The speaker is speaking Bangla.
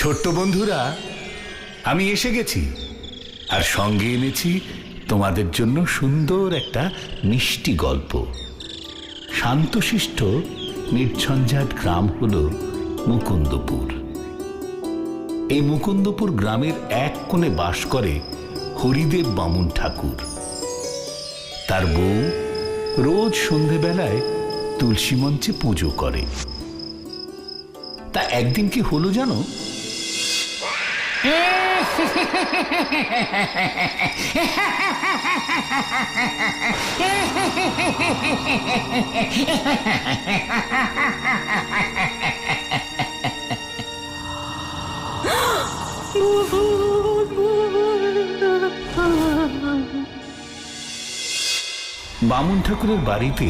ছোট্ট বন্ধুরা, আমি এসে গেছি আর সঙ্গে এনেছি তোমাদের জন্য সুন্দর একটা মিষ্টি গল্প। শান্তশিষ্ট নির্ঝঞ্ঝাট গ্রাম হল মুকুন্দপুর। এই মুকুন্দপুর গ্রামের এক কোণে বাস করে হরিদেব বামুন ঠাকুর। তার বউ রোজ সন্ধেবেলায় তুলসী মঞ্চে পুজো করে। তা একদিন কি হলো জানো? বামুন ঠাকুরের বাড়িতে